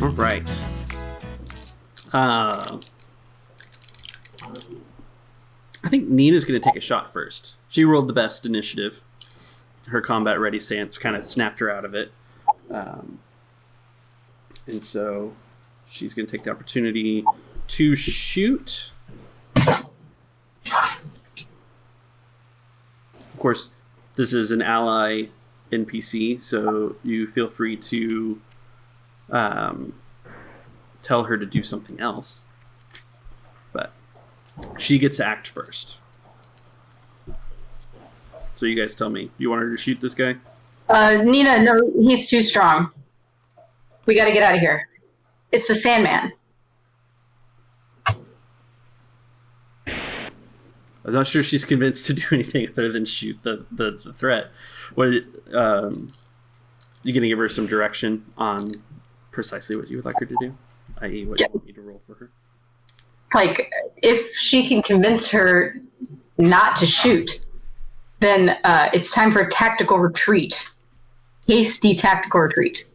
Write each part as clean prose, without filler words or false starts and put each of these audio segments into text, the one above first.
All right. I think Nena's going to take a shot first. She rolled the best initiative. Her combat ready stance kind of snapped her out of it. And so she's going to take the opportunity to shoot. Of course, this is an ally NPC, so you feel free to tell her to do something else. But she gets to act first. So you guys tell me. You want her to shoot this guy? Nena, no, he's too strong. We got to get out of here. It's the Sandman. I'm not sure she's convinced to do anything other than shoot the threat. What you gonna give her some direction on precisely what you would like her to do, i.e., what you want me to roll for her? Like, if she can convince her not to shoot, then it's time for a tactical retreat. Hasty tactical retreat.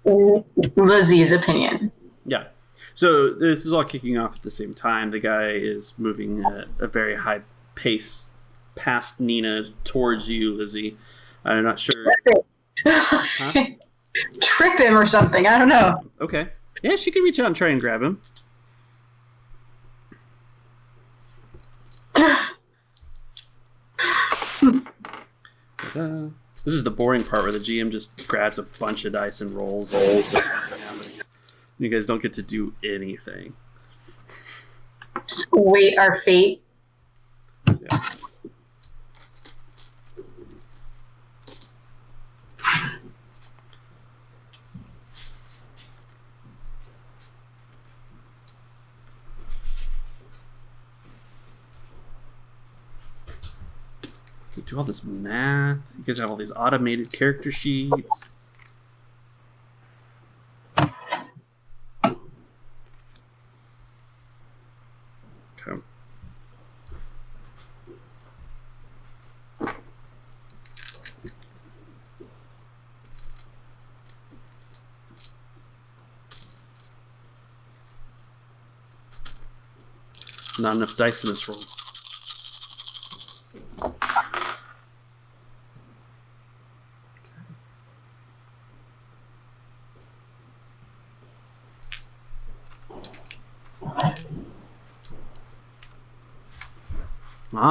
In Lizzie's opinion. Yeah. So this is all kicking off at the same time. The guy is moving at a very high pace past Nena towards you, Lizzie. I'm not sure. Huh? Trip him or something. I don't know. Okay. Yeah, she could reach out and try and grab him. This is the boring part where the GM just grabs a bunch of dice and rolls. You guys don't get to do anything. Just wait our fate. Yeah. Do all this math. You guys have all these automated character sheets. Okay. Not enough dice in this roll.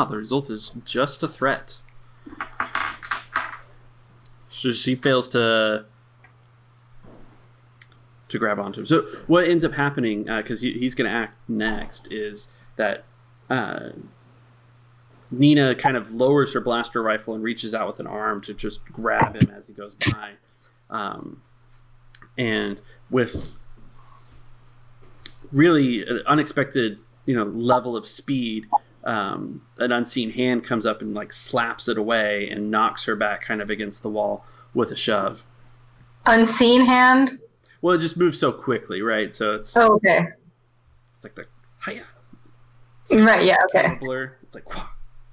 The result is just a threat. So she fails to grab onto him. So what ends up happening, because he's going to act next, is that Nena kind of lowers her blaster rifle and reaches out with an arm to just grab him as he goes by. And with really an unexpected, level of speed, an unseen hand comes up and like slaps it away and knocks her back kind of against the wall with a shove. Unseen hand? Well, it just moves so quickly, right? So it's okay. It's like the hiya. Right, yeah, okay. Blur. It's like wah.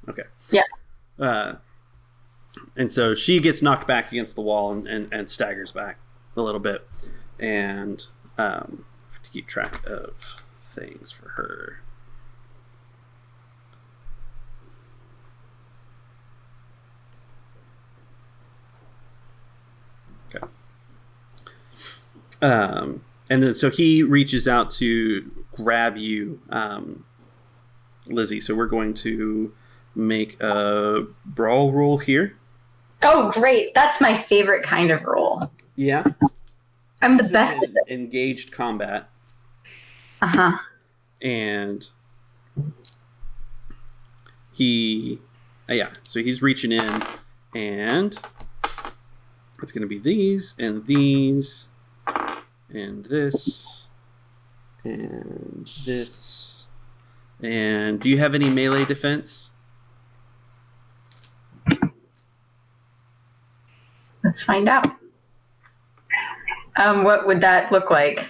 Okay. Yeah. And so she gets knocked back against the wall and staggers back a little bit. And to keep track of things for her. Okay. And then so he reaches out to grab you, Lizzie. So we're going to make a brawl roll here. Oh, great. That's my favorite kind of roll. Yeah. I'm the best at it. Engaged combat. Uh-huh. And so he's reaching in, and it's going to be these, and these, and this, and this. And do you have any melee defense? Let's find out. What would that look like?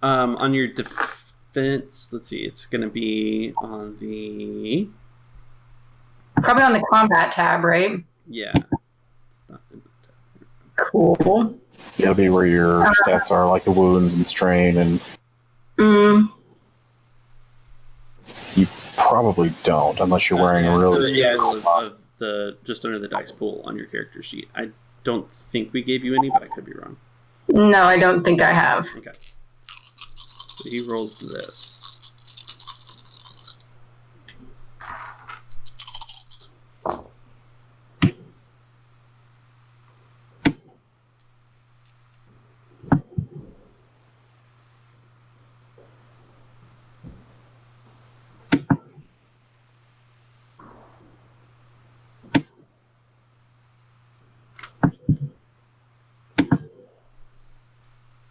On your defense, let's see, it's going to be on the... Probably on the combat tab, right? Yeah. It's not in the tab. Cool. That'll be where your stats are, like the wounds and strain, and you probably don't, unless you're wearing a really... of the just under the dice pool on your character sheet. I don't think we gave you any, but I could be wrong. No, I don't think I have. Okay. So he rolls this.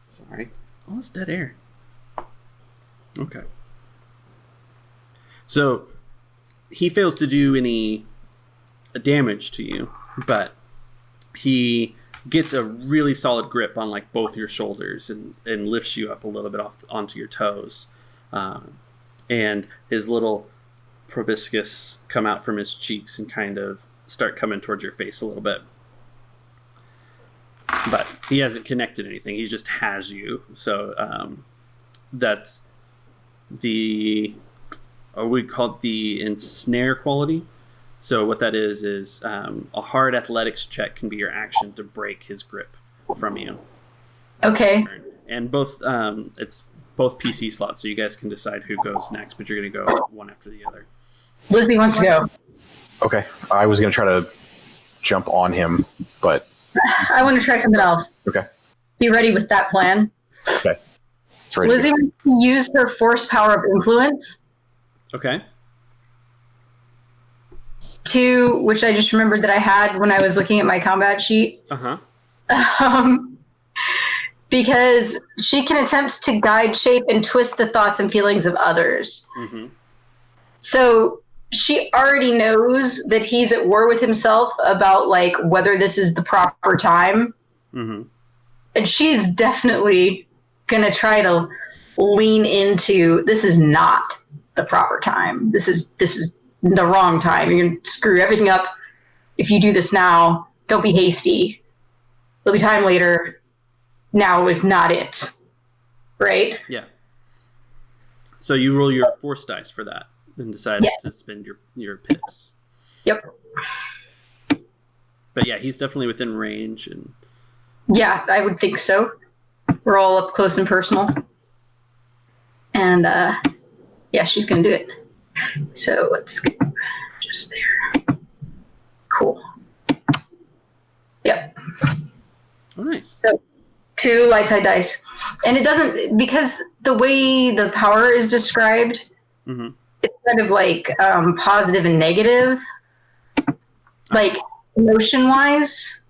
Sorry. All this dead air. Okay. So he fails to do any damage to you, but he gets a really solid grip on like both your shoulders and lifts you up a little bit off onto your toes. And his little proboscis come out from his cheeks and kind of start coming towards your face a little bit. But he hasn't connected anything. He just has you. So that's the... we call it the ensnare quality. So what that is a hard athletics check can be your action to break his grip from you. Okay. And both it's both PC slots, so you guys can decide who goes next, but you're going to go one after the other. Lizzie wants to go. Okay. I was going to try to jump on him, but... I want to try something else. Okay. Be ready with that plan. Okay. Lizzie wants to use her force power of influence. Okay. Which I just remembered that I had when I was looking at my combat sheet. Uh-huh. Because she can attempt to guide, shape, and twist the thoughts and feelings of others. Mm-hmm. So she already knows that he's at war with himself about like whether this is the proper time. Mm-hmm. And she's definitely gonna try to lean into this is not the proper time. This is the wrong time. You're gonna screw everything up if you do this now. Don't be hasty. There'll be time later. Now is not it. Right? Yeah. So you roll your force dice for that and decide to spend your pips. Yep. But yeah, he's definitely within range. And yeah, I would think so. We're all up close and personal. And yeah, she's going to do it. So let's go just there. Cool. Yep. Oh, nice. So 2 light side dice. And it doesn't, because the way the power is described, mm-hmm. it's kind of like positive and negative, like emotion-wise.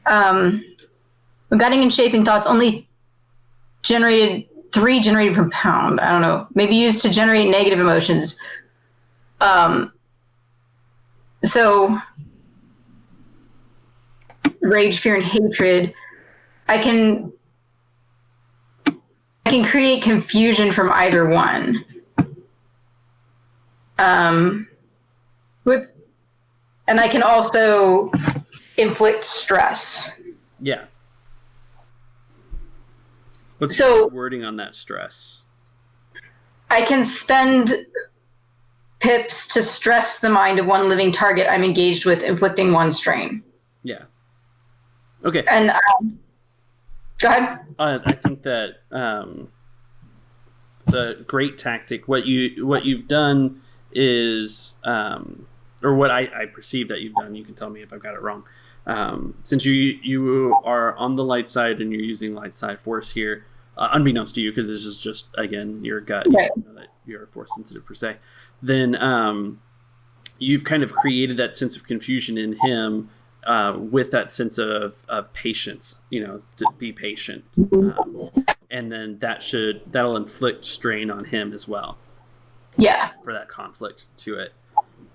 Guiding and shaping thoughts only generated 3 generated per pound. I don't know. Maybe used to generate negative emotions. So rage, fear, and hatred. I can create confusion from either one. And I can also inflict stress. Yeah. What's the wording on that stress? I can spend pips to stress the mind of one living target I'm engaged with, inflicting 1 strain. Yeah. Okay. And go ahead. I think that it's a great tactic. What you've done is, or what I perceive that you've done. You can tell me if I've got it wrong. Since you are on the light side and you're using light side force here, unbeknownst to you, because this is just again your gut. Right. You know that you're force sensitive per se. Then you've kind of created that sense of confusion in him. With that sense of patience, to be patient, and then that'll inflict strain on him as well. Yeah. For that conflict to it,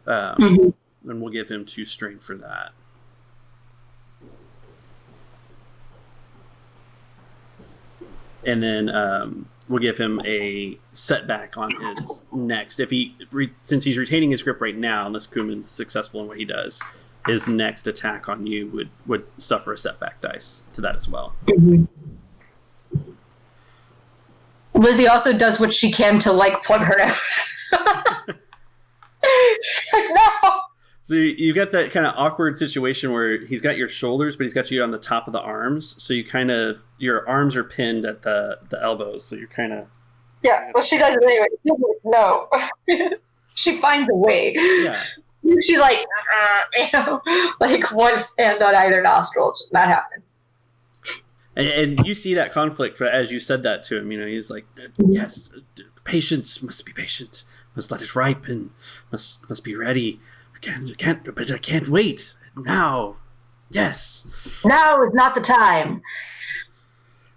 and we'll give him 2 strain for that. And then we'll give him a setback on his next. If since he's retaining his grip right now, unless Cuumann's successful in what he does. his next attack on you would suffer a setback dice to that as well. Lizzie also does what she can to plug her nose. No. So you got that kind of awkward situation where he's got your shoulders, but he's got you on the top of the arms. So your arms are pinned at the elbows. So you're kind of. Yeah, well, she does it anyway. No. She finds a way. Yeah. She's like one hand on either nostril. It's not happening. And you see that conflict as you said that to him. He's like, yes, patience, must be patient. Must let it ripen. Must be ready. I can't wait. Now. Yes. Now is not the time.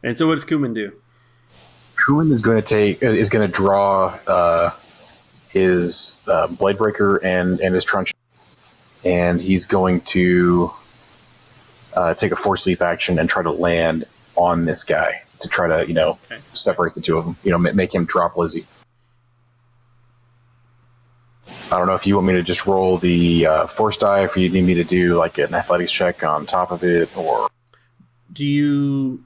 And so what does Cuumann do? Cuumann is going to draw his Bladebreaker and his truncheon, and he's going to take a Force Leap action and try to land on this guy to try to separate the two of them. Make him drop Lizzie. I don't know if you want me to just roll the Force die, if you need me to do an athletics check on top of it, or do you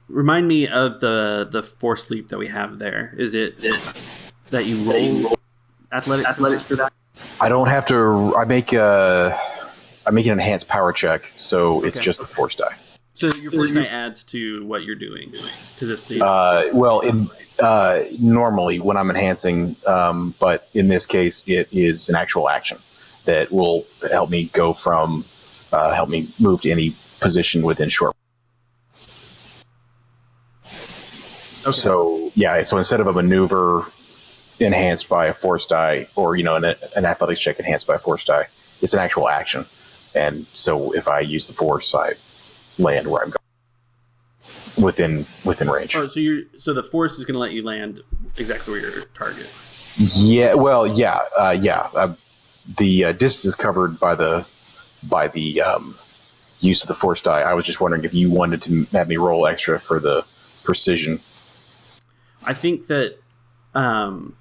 remind me of the Force Leap that we have there? Is it that you roll athletics for that? I don't have to. I make an enhanced power check, so it's just the Force die. So your Force die adds to what you're doing because it's the normally when I'm enhancing, but in this case, it is an actual action that will help me help me move to any position within short. Okay. So instead of a maneuver enhanced by a Force die, or an athletics check enhanced by a Force die, it's an actual action, and so if I use the Force, I land where I'm going within range. Oh, so the Force is going to let you land exactly where your target. Yeah. Well. Yeah. The distance is covered by the use of the Force die. I was just wondering if you wanted to have me roll extra for the precision. I think that I'm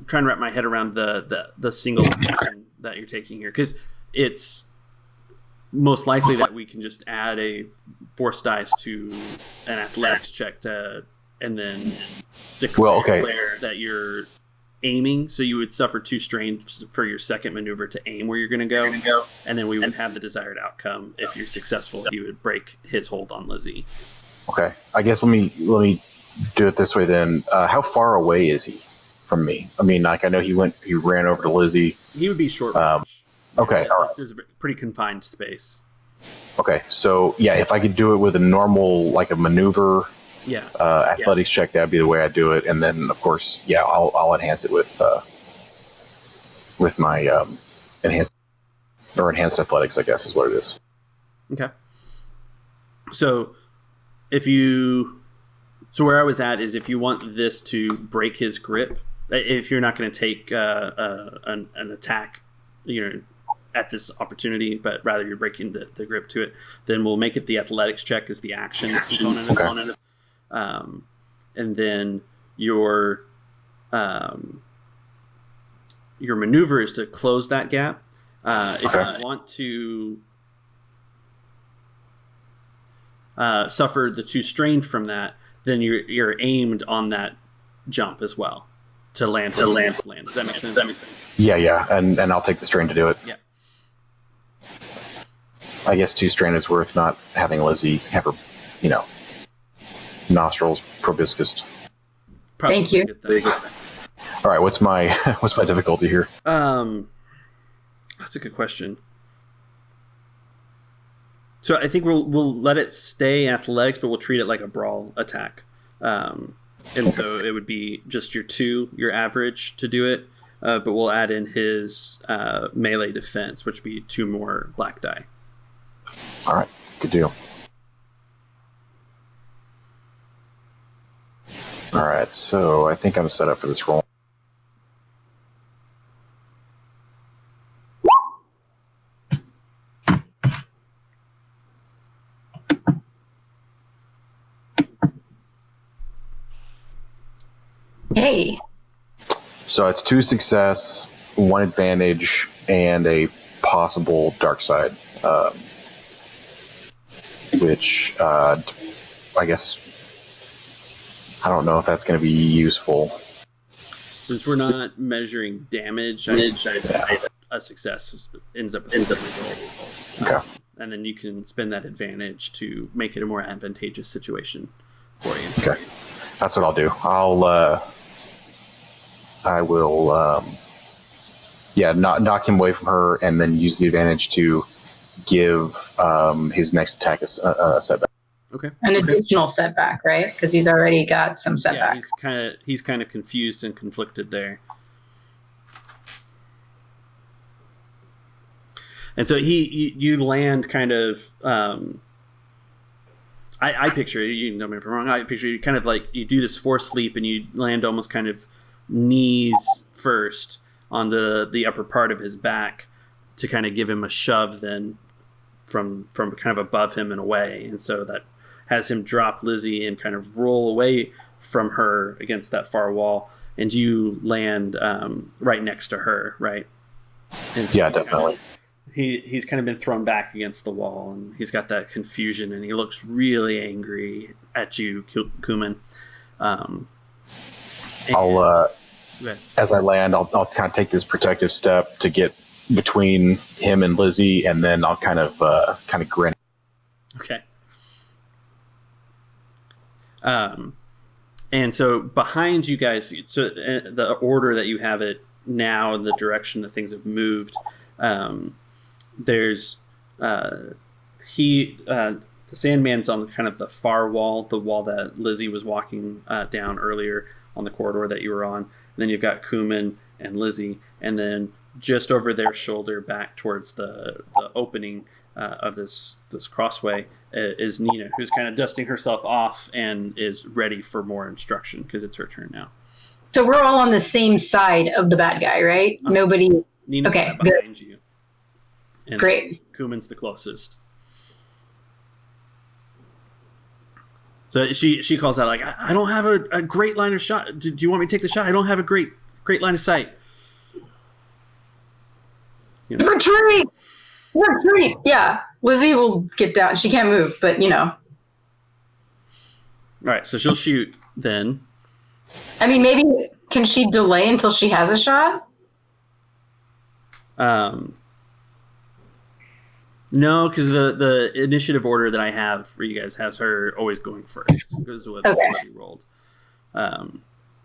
trying to wrap my head around the single action that you're taking here, because it's most likely that we can just add a Force dice to an athletics check and then declare that you're aiming. So you would suffer 2 strain for your second maneuver to aim where you're going to go, and then we would have the desired outcome. If you're successful, he would break his hold on Lizzie. Okay, I guess let me do it this way then. How far away is he from me? I mean, I know he ran over to Lizzie. He would be short range. Okay, all right. This is a pretty confined space. Okay, so if I could do it with a normal, a maneuver, athletics check, that'd be the way I'd do it, and then of course, I'll enhance it with my enhanced athletics, I guess is what it is. Okay. So where I was at is, if you want this to break his grip, if you're not going to take an attack, at this opportunity, but rather you're breaking the grip to it, then we'll make it the athletics check as the action component. And then your maneuver is to close that gap. If you want to suffer the 2 strain from that, then you're aimed on that jump as well to land. Does that make sense? Yeah, and I'll take the strain to do it. Yeah. I guess 2 strain is worth not having Lizzie have her, nostrils proboscis. Thank you. All right, what's my difficulty here? That's a good question. So I think we'll let it stay athletics, but we'll treat it like a brawl attack. And so it would be just your average to do it, but we'll add in his melee defense, which would be 2 more black die. All right, good deal. All right, so I think I'm set up for this roll. Hey. So it's 2 success, one advantage and a possible dark side, which I guess I don't know if that's going to be useful. Since we're not measuring damage, a success ends up with a result. Okay. And then you can spend that advantage to make it a more advantageous situation for you. Okay. That's what I'll do. I will knock him away from her and then use the advantage to give his next attack a setback. Okay. An additional setback, right? Because he's already got some setback. Yeah, he's kind of confused and conflicted there. And so you land kind of. I picture you know me if I'm wrong. I picture you kind of like you do this forced leap and you land almost kind of knees first on the upper part of his back to kind of give him a shove then from kind of above him and away, and so that has him drop Lizzie and kind of roll away from her against that far wall, and you land right next to her, right? And so yeah, definitely. He's kind of been thrown back against the wall, and he's got that confusion, and he looks really angry at you, Cuumann. As I land, I'll kind of take this protective step to get between him and Lizzie, and then I'll kind of grin. Okay. And so behind you guys, so the order that you have it now, and the direction that things have moved, there's the Sandman's on kind of the far wall, the wall that Lizzie was walking down earlier on the corridor that you were on. And then you've got Cuumann and Lizzie, and then just over their shoulder, back towards the opening of this crossway, is Nena, who's kind of dusting herself off and is ready for more instruction because it's her turn now. So we're all on the same side of the bad guy, right? Nobody. Nena's okay, kind of behind you. And great. Cuumann's the closest. So she calls out like, I don't have a great line of shot. Do you want me to take the shot? I don't have a great line of sight. You know. Retreat! Yeah, Lizzie will get down. She can't move, but you know. All right, so she'll shoot then. I mean, maybe can she delay until she has a shot? No, because the initiative order that I have for you guys has her always going first. Because with what she rolled.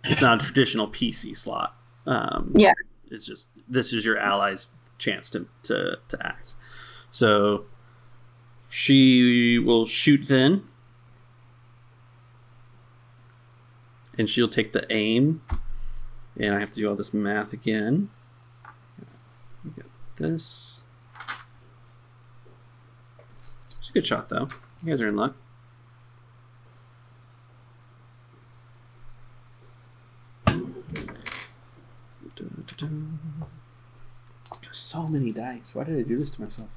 It's not a traditional PC slot. Yeah. It's just this is your ally's chance to act. So she will shoot then. And she'll take the aim. And I have to do all this math again. Get this. It's a good shot, though. You guys are in luck. So many dice. Why did I do this to myself?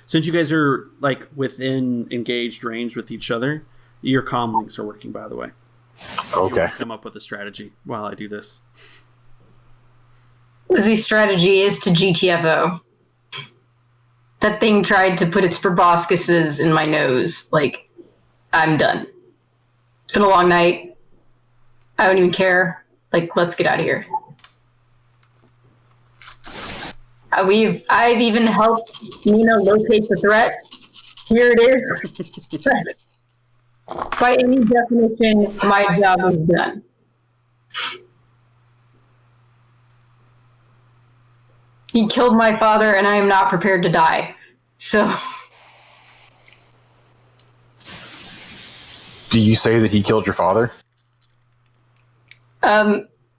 Since you guys are like within engaged range with each other, your comm links are working, by the way. Okay. Come up with a strategy while I do this. Lizzie's strategy is to GTFO. That thing tried to put its proboscises in my nose. Like, I'm done. It's been a long night. I don't even care. Like, let's get out of here. I've even helped Nena locate the threat. Here it is. By any definition, my job is done. He killed my father, and I am not prepared to die. So. Do you say that he killed your father?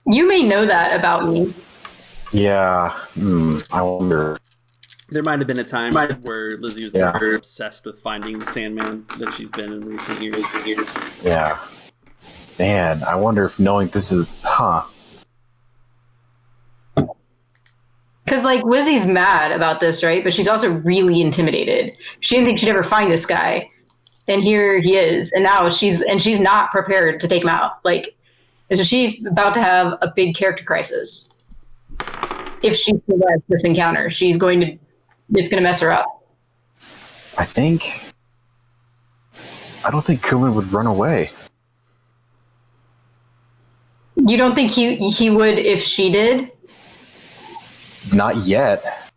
You may know that about me. Yeah. I wonder. There might have been a time where Lizzie was obsessed with finding the Sandman that she's been in recent years. Yeah. Man, I wonder if knowing this is... Because, like, Lizzie's mad about this, right? But she's also really intimidated. She didn't think she'd ever find this guy. And here he is, and now she's not prepared to take him out. Like, so she's about to have a big character crisis. If she survives this encounter, it's going to mess her up. I don't think Cuumann would run away. You don't think he would if she did? Not yet.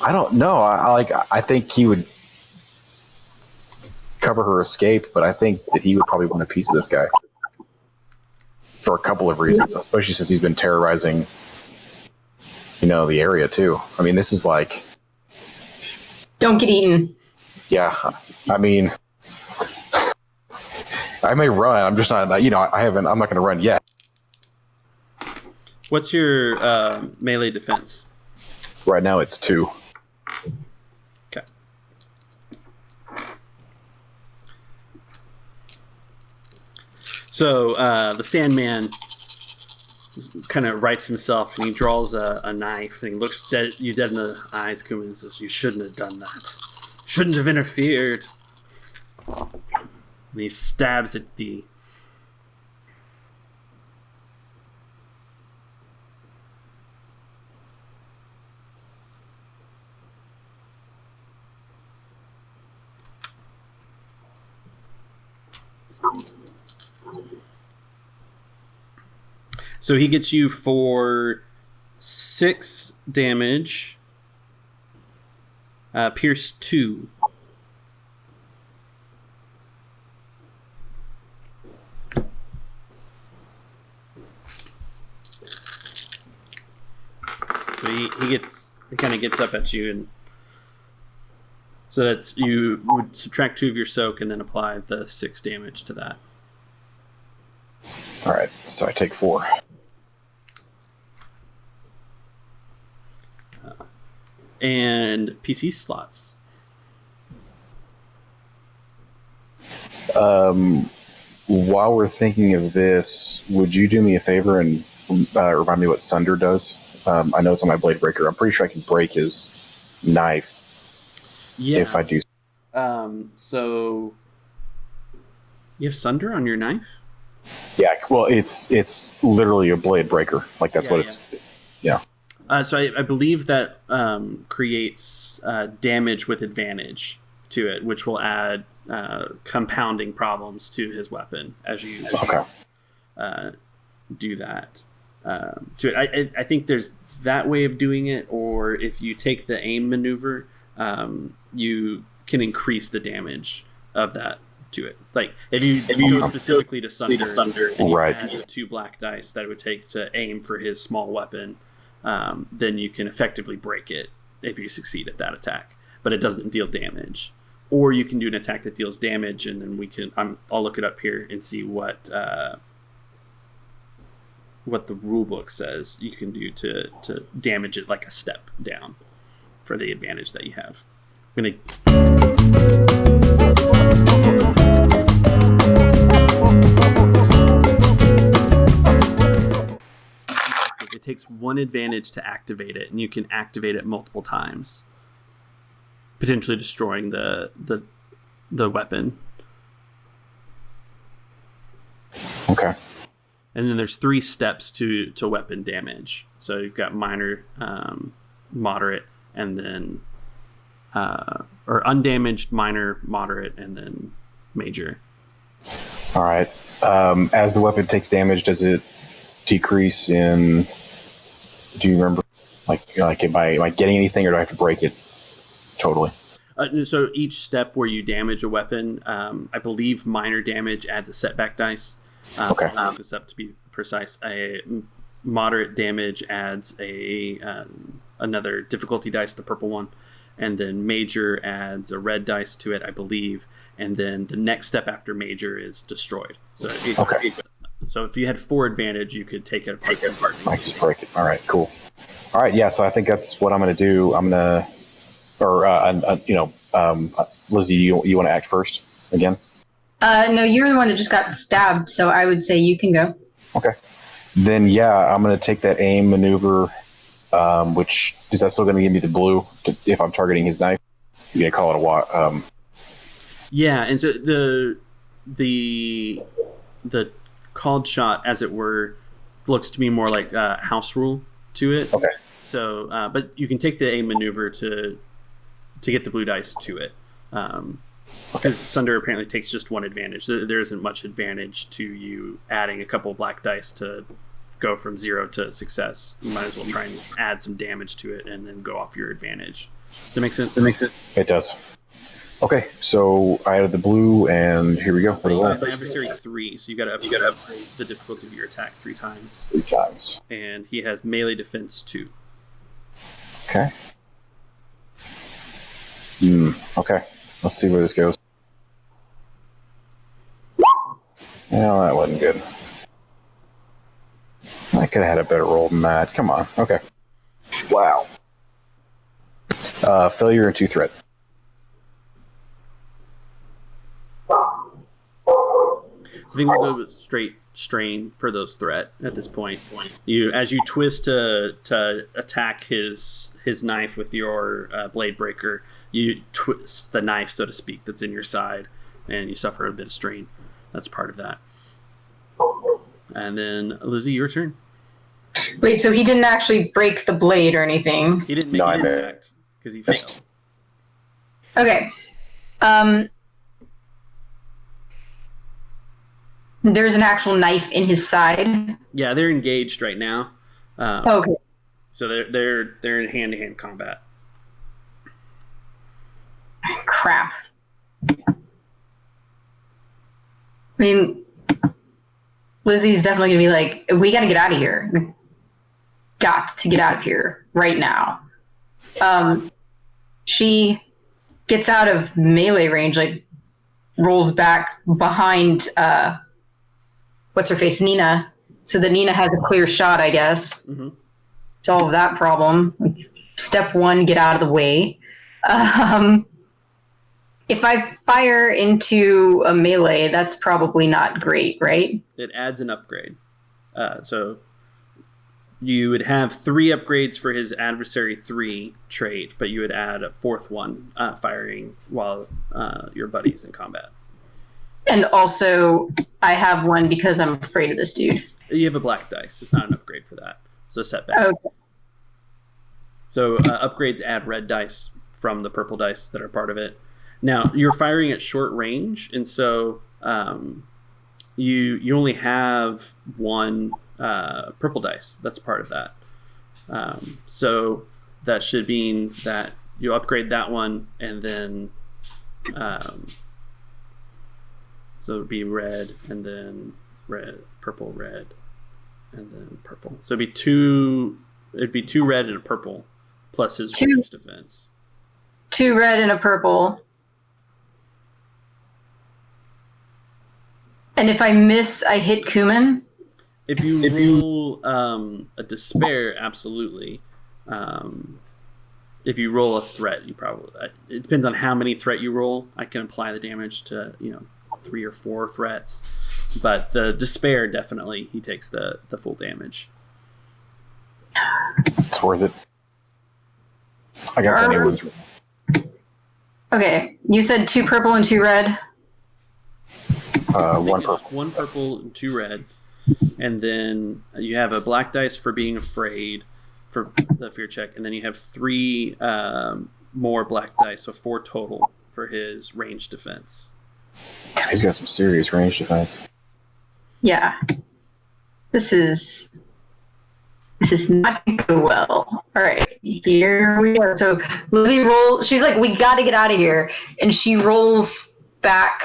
I don't know. I think he would cover her escape, but I think that he would probably want a piece of this guy for a couple of reasons, especially since he's been terrorizing, the area too. I mean, this is like, don't get eaten. Yeah, I mean, I may run. I'm just not. I'm not going to run yet. What's your melee defense? Right now, it's 2. Okay. So the Sandman kind of rights himself, and he draws a knife, and he looks you dead in the eyes, Cuumann, and says, "You shouldn't have done that. Shouldn't have interfered." And he stabs at thee. So he gets you for 6 damage. Pierce 2. So he kind of gets up at you, and so that you would subtract 2 of your soak and then apply the 6 damage to that. All right, so I take 4. And PC slots. While we're thinking of this, would you do me a favor and remind me what Sunder does? I know it's on my blade breaker. I'm pretty sure I can break his knife. Yeah. If I do. So you have Sunder on your knife? Yeah. Well, it's literally a blade breaker. Like that's what it's. Yeah. So I believe that creates damage with advantage to it, which will add compounding problems to his weapon as you do that to it. I think there's that way of doing it, or if you take the aim maneuver, you can increase the damage of that to it. Like if you go specifically to Sunder and you add 2 black dice that it would take to aim for his small weapon, then you can effectively break it if you succeed at that attack, but it doesn't deal damage. Or you can do an attack that deals damage, and then I'll look it up here and see what the rule book says you can do to damage it like a step down for the advantage that you have. It takes 1 advantage to activate it, and you can activate it multiple times, potentially destroying the weapon. Okay. And then there's 3 steps to weapon damage. So you've got minor, moderate, and then or undamaged, minor, moderate, and then major. All right. As the weapon takes damage, does it decrease in? Do you remember? Like, am I getting anything, or do I have to break it totally? So each step where you damage a weapon, I believe minor damage adds a setback dice. Okay. I'll look this up to be precise. A moderate damage adds another difficulty dice, the purple one, and then major adds a red dice to it, I believe. And then the next step after major is destroyed. So so if you had 4 advantage, you could take it apart. I just break it. All right, cool. All right, yeah. So I think that's what I'm going to do. I'm going to, Lizzie, you want to act first again? No, you're the one that just got stabbed, so I would say you can go. Okay. Then, yeah, I'm going to take that aim maneuver, which is that still going to give me the blue if I'm targeting his knife? You're going to call it a what? Yeah, and so the called shot, as it were, looks to me more like house rule to it. Okay. So, but you can take the A maneuver to get the blue dice to it. Because Sunder apparently takes just one advantage. There isn't much advantage to you adding a couple of black dice to go from 0 to success. You might as well try and add some damage to it and then go off your advantage. Does that make sense? It does. Okay, so I added the blue, and here we go. You have an adversary 3, so you got to upgrade the difficulty of your attack 3 times. 3 times. And he has melee defense 2. Okay. Okay. Let's see where this goes. No, that wasn't good. I could have had a better roll than that. Come on. Okay. Wow. Failure and 2 threat. So I think we'll go straight strain for those threat at this point. As you twist to attack his knife with your blade breaker, you twist the knife, so to speak, that's in your side, and you suffer a bit of strain. That's part of that. And then, Lizzie, your turn. Wait, so he didn't actually break the blade or anything? He didn't make an attack because he failed. Okay. There's an actual knife in his side. Yeah, they're engaged right now. Okay. So they're in hand-to-hand combat. Crap. I mean, Lizzie's definitely gonna be like, we gotta get out of here. We got to get out of here right now. She gets out of melee range, like rolls back behind what's her face, Nena, so that Nena has a clear shot, I guess. Mm-hmm. Solve that problem. Step 1, get out of the way. If I fire into a melee, that's probably not great, right? It adds an upgrade. So you would have 3 upgrades for his adversary 3 trait, but you would add a 4th one, firing while your buddy's in combat. And also, I have one because I'm afraid of this dude. You have a black dice. It's not an upgrade for that. So setback. Okay. So upgrades add red dice from the purple dice that are part of it. Now, you're firing at short range, and so you only have 1 purple dice. That's part of that. So that should mean that you upgrade that one, and then so it would be red, and then red, purple, red, and then purple. So it'd be 2 red and a purple, plus his range defense. 2 red and a purple. And if I miss, I hit Cuumann? If you roll a despair, absolutely. If you roll a threat, you probably... It depends on how many threat you roll. I can apply the damage to, 3 or 4 threats. But the despair, definitely, he takes the full damage. It's worth it. I got the new ones. Okay, you said 2 purple and 2 red? 1 purple. 1 purple and 2 red. And then you have a black dice for being afraid for the fear check. And then you have 3 more black dice, so 4 total for his range defense. He's got some serious range defense. Yeah. This is not going to go well. All right, here we go. So Lizzie rolls. She's like, we got to get out of here. And she rolls back,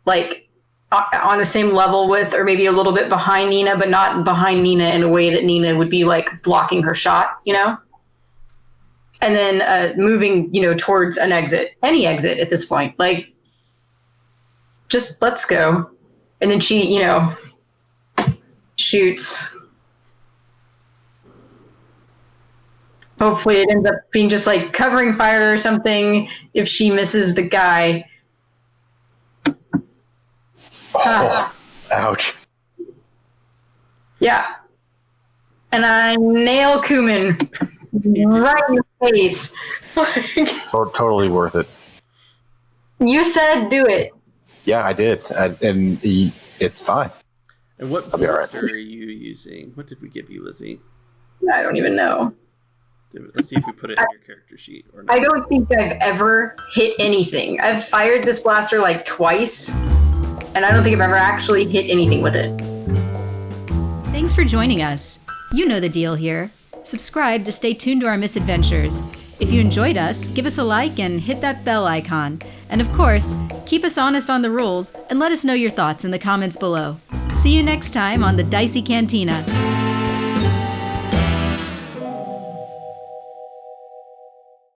like on the same level with, or maybe a little bit behind Nena, but not behind Nena in a way that Nena would be like blocking her shot, And then moving, towards an exit, any exit at this point. Like, just let's go. And then she, shoots. Hopefully it ends up being just like covering fire or something if she misses the guy. Ouch. Yeah. And I nail Cuumann right in the face. Totally worth it. You said do it. Yeah, I did. It's fine. And what I'll be all right. blaster are you using? What did we give you, Lizzie? I don't even know. Let's see if we put it in your character sheet or not. I don't think I've ever hit anything. I've fired this blaster like twice, and I don't think I've ever actually hit anything with it. Thanks for joining us. You know the deal here. Subscribe to stay tuned to our misadventures. If you enjoyed us, give us a like and hit that bell icon. And of course, keep us honest on the rules and let us know your thoughts in the comments below. See you next time on the Dicey Cantina.